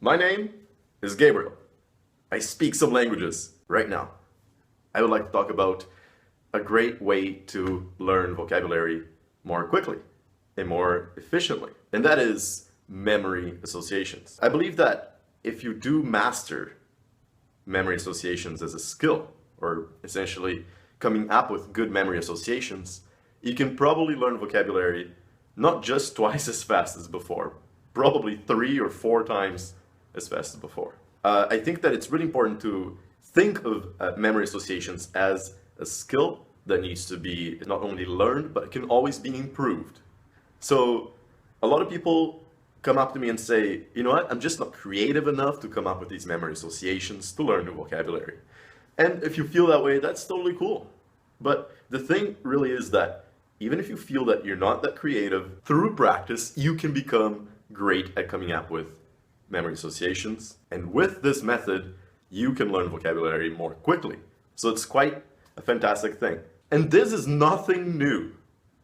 My name is Gabriel. I speak some languages right now. I would like to talk about a great way to learn vocabulary more quickly and more efficiently, and that is memory associations. I believe that if you do master memory associations as a skill, or essentially coming up with good memory associations, you can probably learn vocabulary not just twice as fast as before, probably 3 or 4 times as fast as before. I think that it's really important to think of memory associations as a skill that needs to be not only learned, but can always be improved. So a lot of people come up to me and say, you know what, I'm just not creative enough to come up with these memory associations to learn new vocabulary. And if you feel that way, that's totally cool. But the thing really is that even if you feel that you're not that creative, through practice, you can become great at coming up with memory associations. And with this method, you can learn vocabulary more quickly. So it's quite a fantastic thing. And this is nothing new,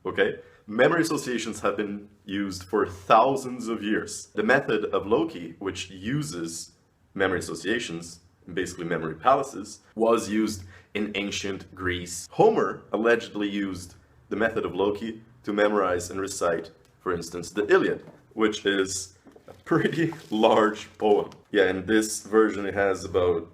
okay? Memory associations have been used for thousands of years. The method of Loki, which uses memory associations, basically memory palaces, was used in ancient Greece. Homer allegedly used the method of Loki to memorize and recite, for instance, the Iliad, which is a pretty large poem. Yeah, in this version it has about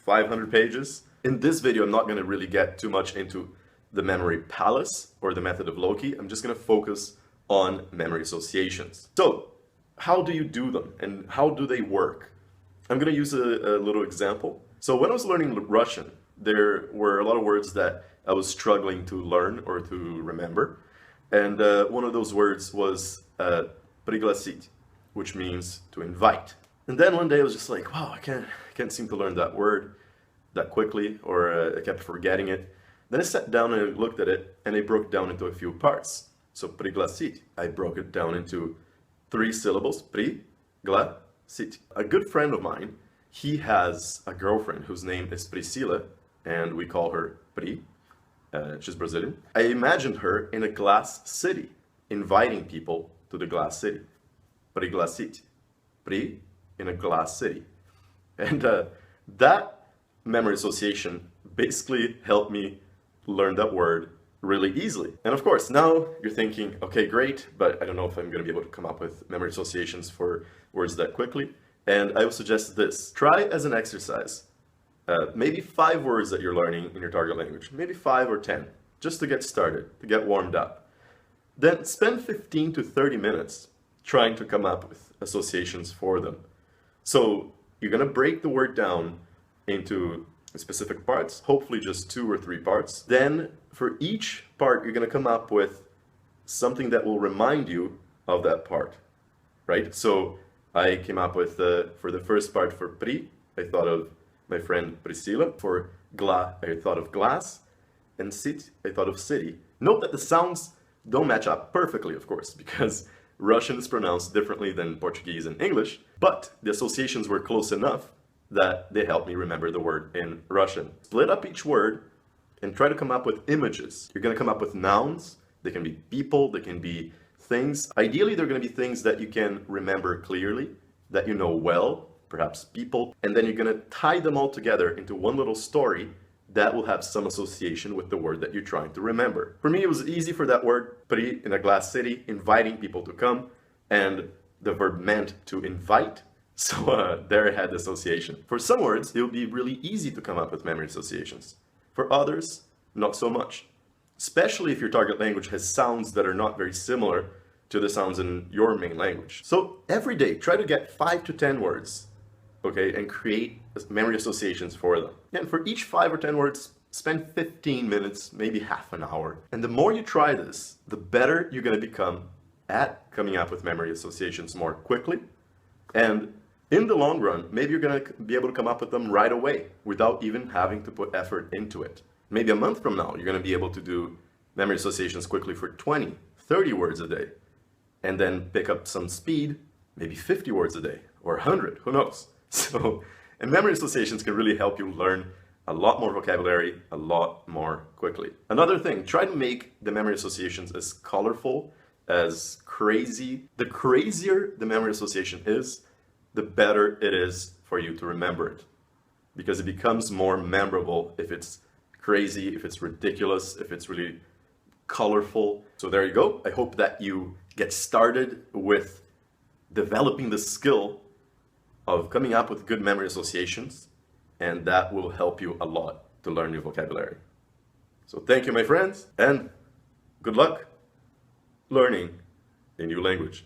500 pages. In this video, I'm not going to really get too much into the memory palace or the method of Loki. I'm just going to focus on memory associations. So, how do you do them and how do they work? I'm going to use a little example. So when I was learning Russian, there were a lot of words that I was struggling to learn or to remember. And one of those words was пригласить, which means to invite. And then one day I was just like, wow, I can't seem to learn that word that quickly, or I kept forgetting it. Then I sat down and I looked at it and I broke it down into a few parts. So пригласить, I broke it down into 3 syllables, пригласить. A good friend of mine, he has a girlfriend whose name is Priscila, and we call her Pri. She's Brazilian. I imagined her in a glass city, inviting people to the glass city. Пригласить. Pri in a glass city. And that memory association basically helped me learn that word really easily. And of course, now you're thinking, okay, great, but I don't know if I'm going to be able to come up with memory associations for words that quickly. And I would suggest this. Try as an exercise. Maybe 5 words that you're learning in your target language, maybe 5 or 10, just to get started, to get warmed up. Then spend 15 to 30 minutes trying to come up with associations for them. So you're going to break the word down into specific parts, hopefully just 2 or 3 parts. Then for each part, you're going to come up with something that will remind you of that part, right? So I came up with, for the first part, for Pri, I thought of my friend Priscilla. For Gla, I thought of glass. And Sit, I thought of city. Note that the sounds don't match up perfectly, of course, because Russian is pronounced differently than Portuguese and English, but the associations were close enough that they helped me remember the word in Russian. Split up each word and try to come up with images. You're going to come up with nouns. They can be people, they can be things. Ideally, they're going to be things that you can remember clearly, that you know well, perhaps people, and then you're going to tie them all together into one little story that will have some association with the word that you're trying to remember. For me, it was easy for that word, Pri, in a glass city, inviting people to come, and the verb meant to invite. So there I had the association. For some words, it will be really easy to come up with memory associations. For others, not so much. Especially if your target language has sounds that are not very similar to the sounds in your main language. So every day, try to get 5 to 10 words, okay, and create memory associations for them. And for each 5 or 10 words, spend 15 minutes, maybe half an hour. And the more you try this, the better you're going to become at coming up with memory associations more quickly. And in the long run, maybe you're going to be able to come up with them right away without even having to put effort into it. Maybe a month from now, you're going to be able to do memory associations quickly for 20, 30 words a day. And then pick up some speed, maybe 50 words a day, or 100, who knows? So, and memory associations can really help you learn a lot more vocabulary a lot more quickly. Another thing, try to make the memory associations as colorful, as crazy. The crazier the memory association is, the better it is for you to remember it. Because it becomes more memorable if it's crazy, if it's ridiculous, if it's really colorful. So there you go. I hope that you get started with developing the skill of coming up with good memory associations, and that will help you a lot to learn new vocabulary. So thank you, my friends, and good luck learning a new language.